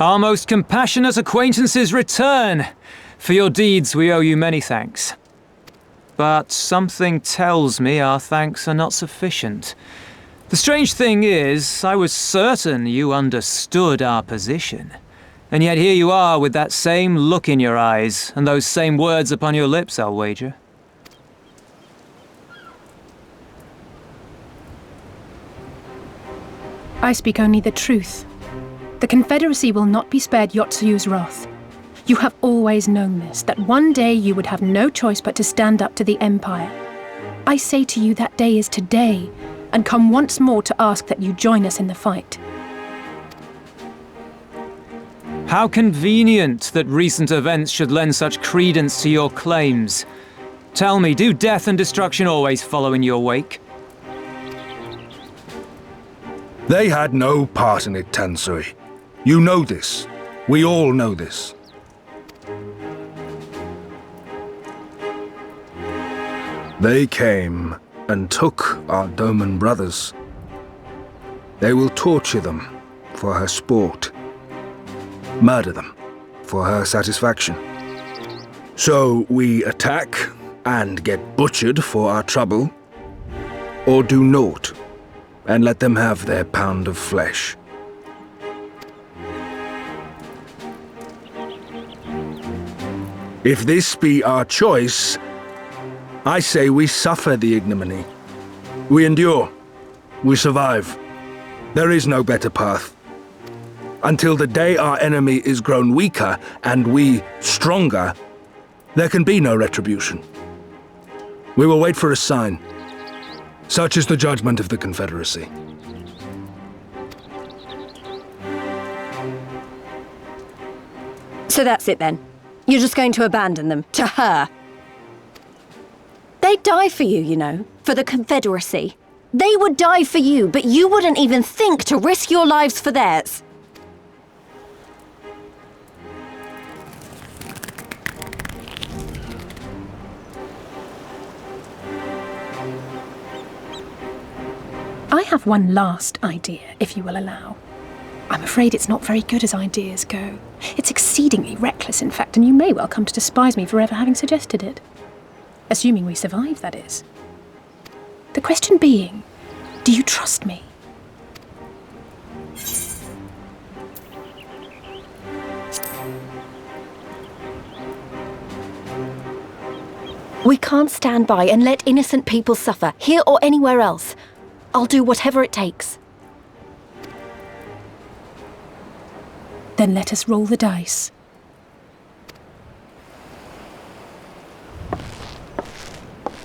Our most compassionate acquaintances return. For your deeds we owe you many thanks. But something tells me our thanks are not sufficient. The strange thing is, I was certain you understood our position. And yet here you are with that same look in your eyes, and those same words upon your lips, I'll wager. I speak only the truth. The Confederacy will not be spared Yotsuyu's wrath. You have always known this, that one day you would have no choice but to stand up to the Empire. I say to you that day is today, and come once more to ask that you join us in the fight. How convenient that recent events should lend such credence to your claims. Tell me, do death and destruction always follow in your wake? They had no part in it, Tansui. You know this. We all know this. They came and took our Doman brothers. They will torture them for her sport. Murder them for her satisfaction. So we attack and get butchered for our trouble, or do naught and let them have their pound of flesh. If this be our choice, I say we suffer the ignominy. We endure. We survive. There is no better path. Until the day our enemy is grown weaker and we stronger, there can be no retribution. We will wait for a sign. Such is the judgment of the Confederacy. So that's it then? You're just going to abandon them to her? They'd die for you, you know, for the Confederacy. They would die for you, but you wouldn't even think to risk your lives for theirs. I have one last idea, if you will allow. I'm afraid it's not very good as ideas go. It's exceedingly reckless, in fact, and you may well come to despise me for ever having suggested it. Assuming we survive, that is. The question being, do you trust me? We can't stand by and let innocent people suffer, here or anywhere else. I'll do whatever it takes. Then let us roll the dice.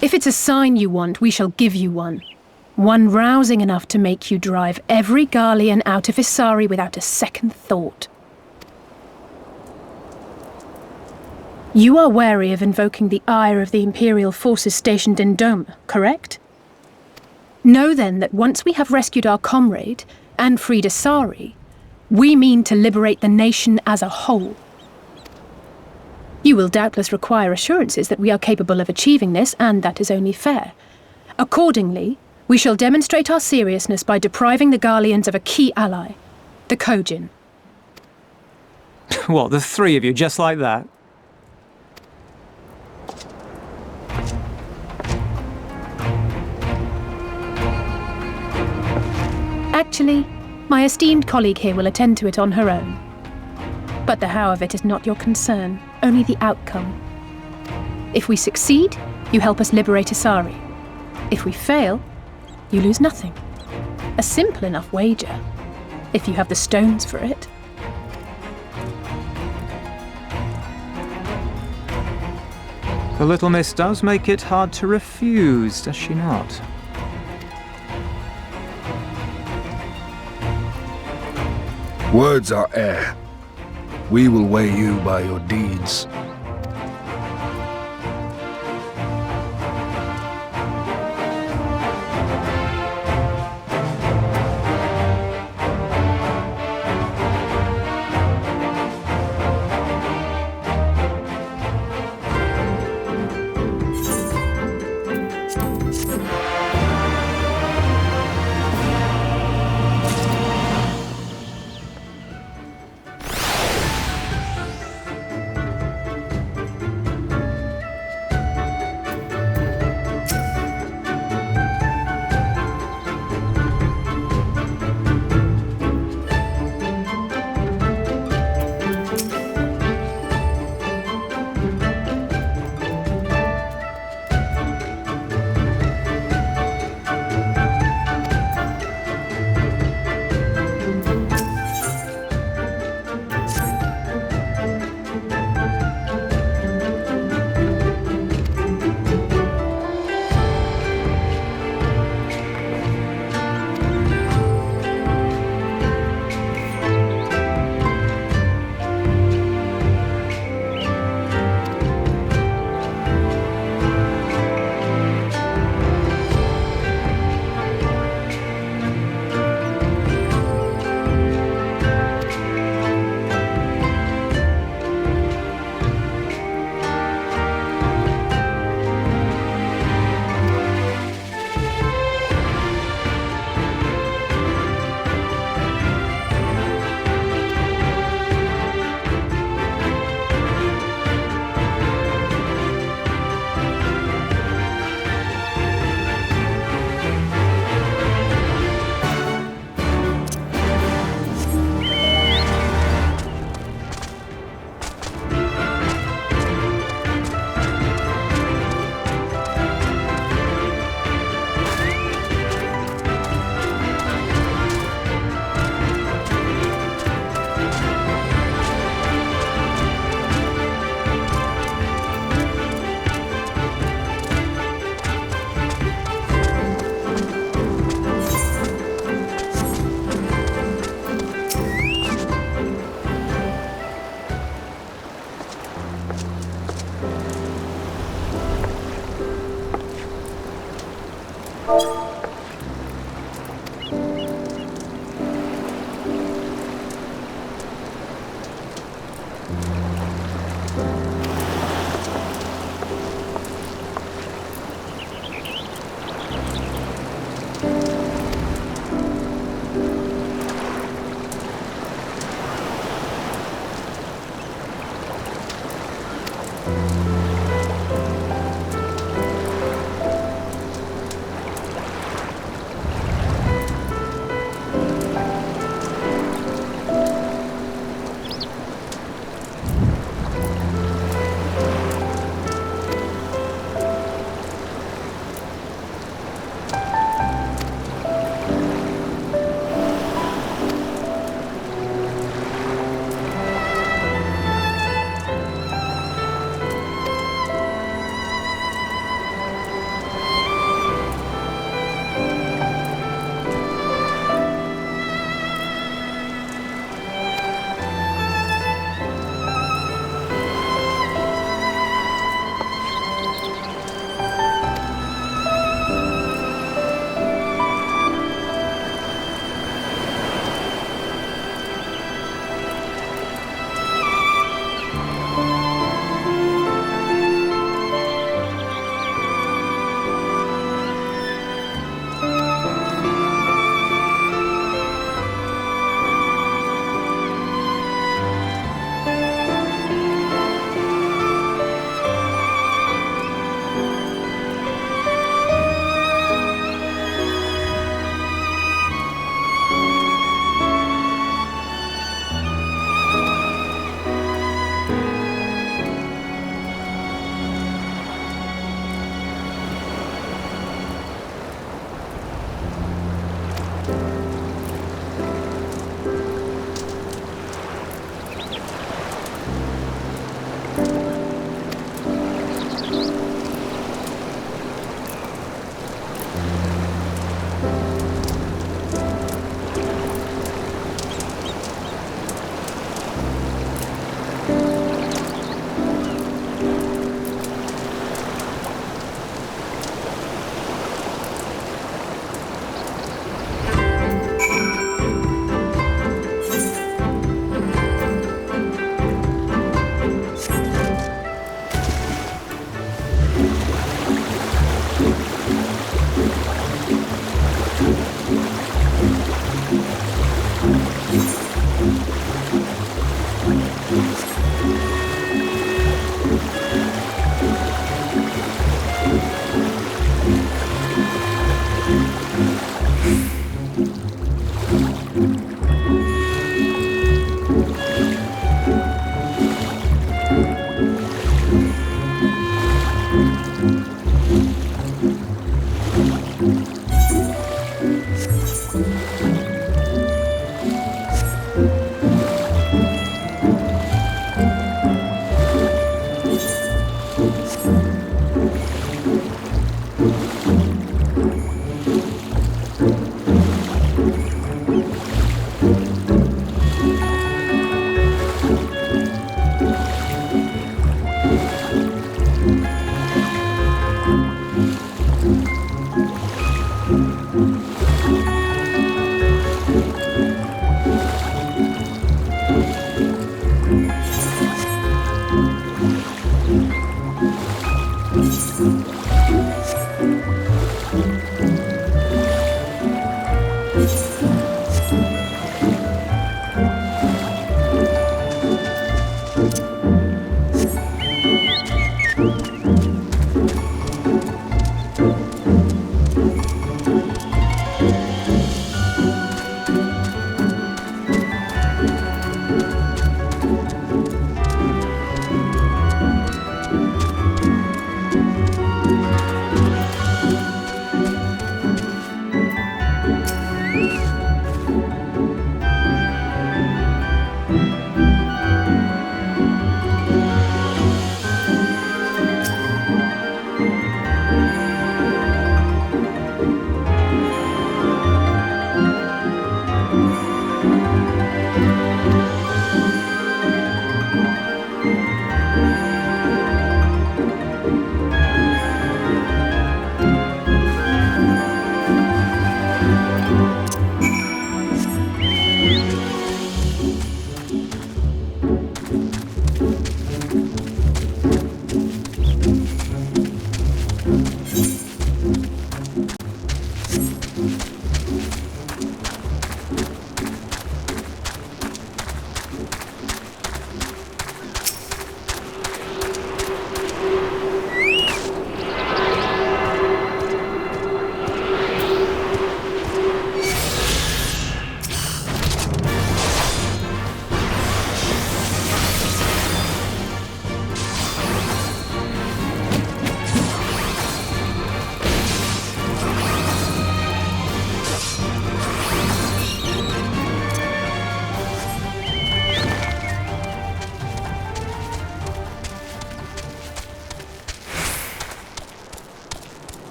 If it's a sign you want, we shall give you one. One rousing enough to make you drive every Garlean out of Isari without a second thought. You are wary of invoking the ire of the Imperial forces stationed in Doma, correct? Know then that once we have rescued our comrade and freed Isari, we mean to liberate the nation as a whole. You will doubtless require assurances that we are capable of achieving this, and that is only fair. Accordingly, we shall demonstrate our seriousness by depriving the Garleans of a key ally, the Kojin. What, the three of you, just like that? Actually, my esteemed colleague here will attend to it on her own. But the how of it is not your concern, only the outcome. If we succeed, you help us liberate Isari. If we fail, you lose nothing. A simple enough wager, if you have the stones for it. The little miss does make it hard to refuse, does she not? Words are air. We will weigh you by your deeds.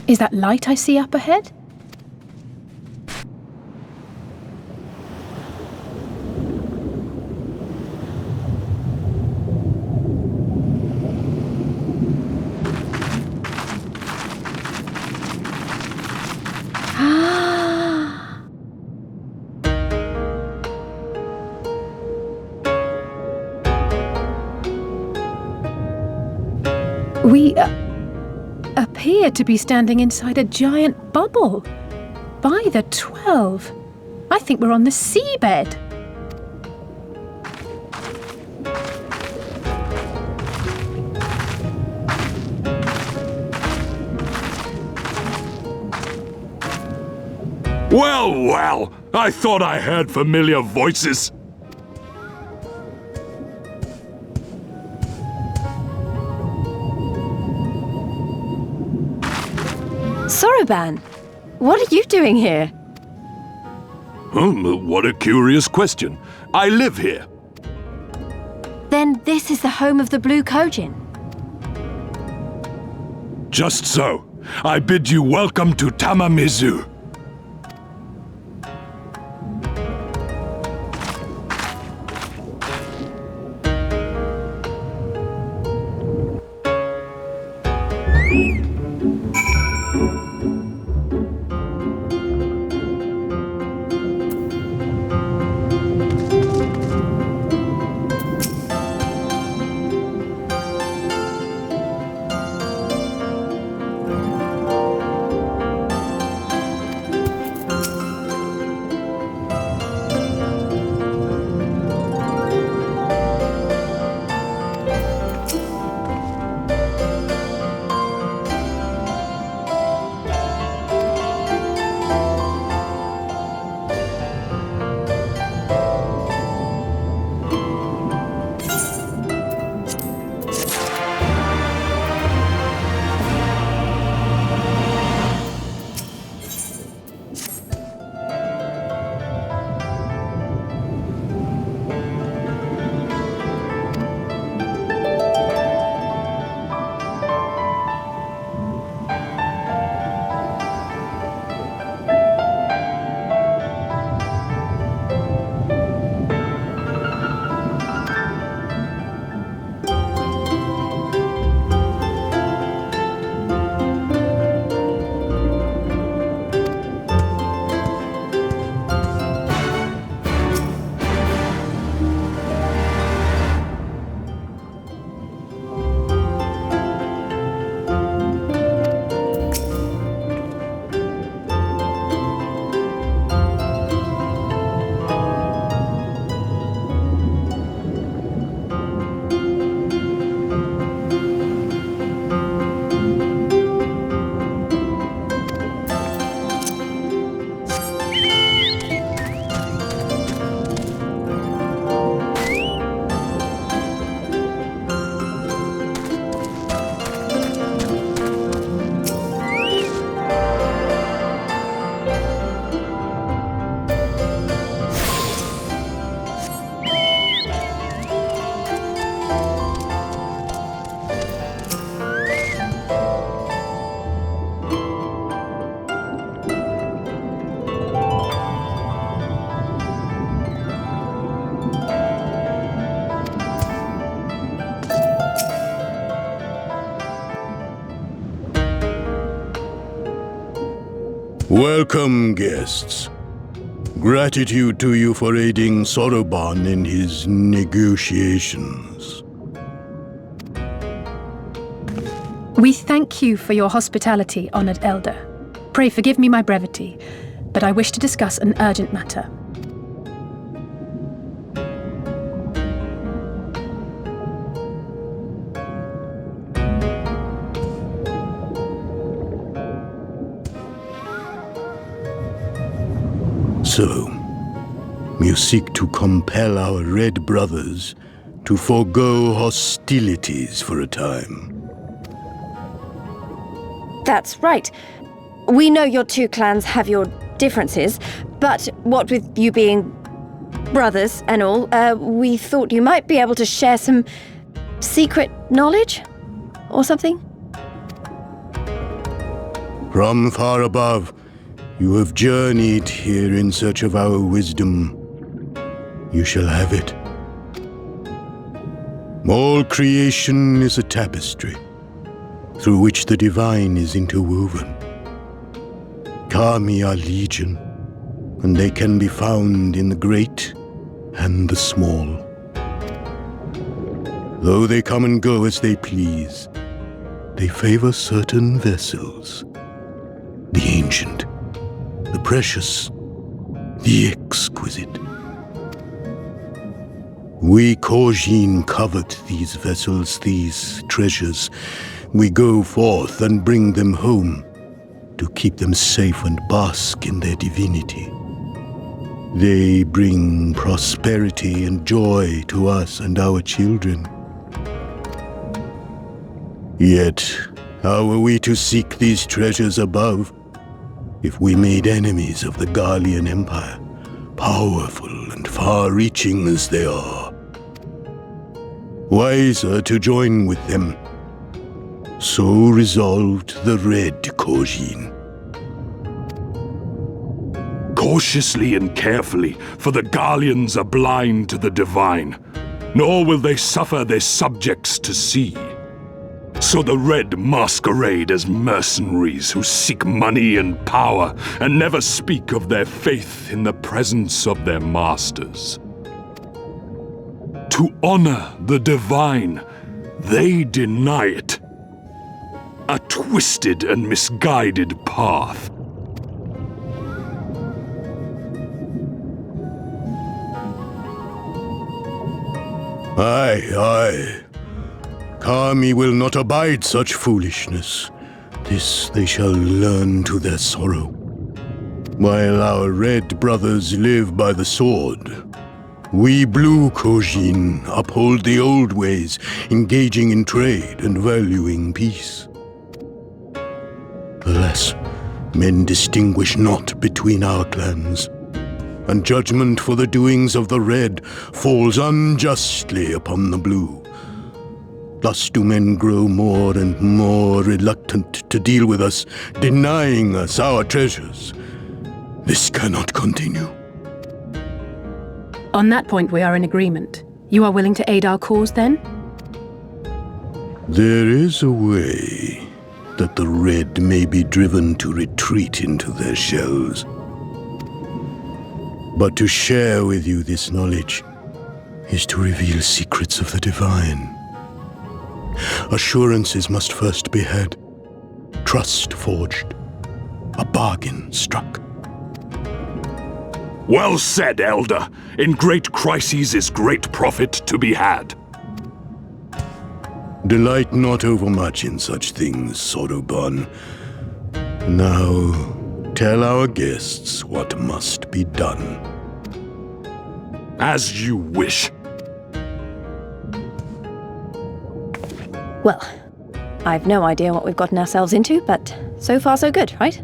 Is that light I see up ahead? We appear to be standing inside a giant bubble. By the 12, I think we're on the seabed. Well, well, I thought I heard familiar voices. Soroban, what are you doing here? What a curious question. I live here. Then this is the home of the Blue Kojin. Just so. I bid you welcome to Tamamizu. Welcome, guests. Gratitude to you for aiding Soroban in his negotiations. We thank you for your hospitality, honoured elder. Pray forgive me my brevity, but I wish to discuss an urgent matter. So, you seek to compel our Red brothers to forego hostilities for a time. That's right. We know your two clans have your differences, but what with you being brothers and all, we thought you might be able to share some secret knowledge or something? From far above, you have journeyed here in search of our wisdom. You shall have it. All creation is a tapestry, through which the divine is interwoven. Kami are legion, and they can be found in the great and the small. Though they come and go as they please, they favor certain vessels. The ancient, the precious, the exquisite. We Kojin covet these vessels, these treasures. We go forth and bring them home to keep them safe and bask in their divinity. They bring prosperity and joy to us and our children. Yet, how are we to seek these treasures above if we made enemies of the Garlean Empire, powerful and far-reaching as they are? Wiser to join with them. So resolved the Red Kojin. Cautiously and carefully, for the Garleans are blind to the divine, nor will they suffer their subjects to see. So the Red masquerade as mercenaries who seek money and power and never speak of their faith in the presence of their masters. To honor the divine, they deny it. A twisted and misguided path. Aye, aye. Kami will not abide such foolishness. This they shall learn to their sorrow. While our Red brothers live by the sword, we Blue Kojin uphold the old ways, engaging in trade and valuing peace. Alas, men distinguish not between our clans, and judgment for the doings of the Red falls unjustly upon the Blue. Thus do men grow more and more reluctant to deal with us, denying us our treasures. This cannot continue. On that point, we are in agreement. You are willing to aid our cause, then? There is a way that the Red may be driven to retreat into their shells. But to share with you this knowledge is to reveal secrets of the divine. Assurances must first be had, trust forged, a bargain struck. Well said, Elder. In great crises is great profit to be had. Delight not overmuch in such things, Soroban. Now, tell our guests what must be done. As you wish. Well, I've no idea what we've gotten ourselves into, but so far so good, right?